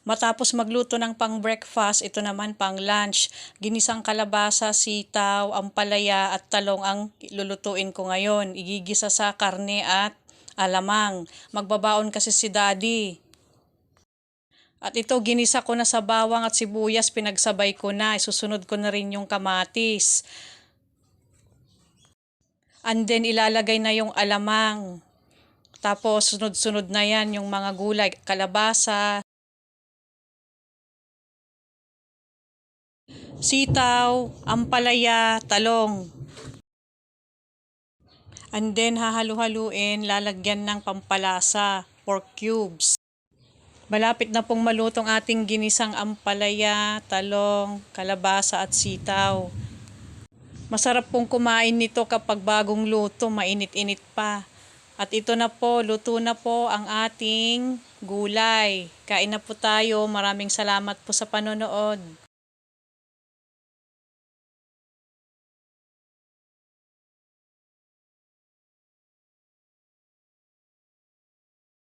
Matapos magluto ng pang-breakfast, ito naman pang-lunch. Ginisang kalabasa, sitaw, ampalaya at talong ang lulutuin ko ngayon. Igigisa sa karne at alamang. Magbabaon kasi si Daddy. At ito, ginisa ko na sa bawang at sibuyas, pinagsabay ko na. Isusunod ko na rin yung kamatis. And then, ilalagay na yung alamang. Tapos, sunod-sunod na yan yung mga gulay, kalabasa, sitaw, ampalaya, talong. And then, hahalu-haluin, lalagyan ng pampalasa, pork cubes. Malapit na pong malutong ating ginisang ampalaya, talong, kalabasa at sitaw. Masarap pong kumain nito kapag bagong luto, mainit-init pa. At ito na po, luto na po ang ating gulay. Kain na po tayo. Maraming salamat po sa panonood.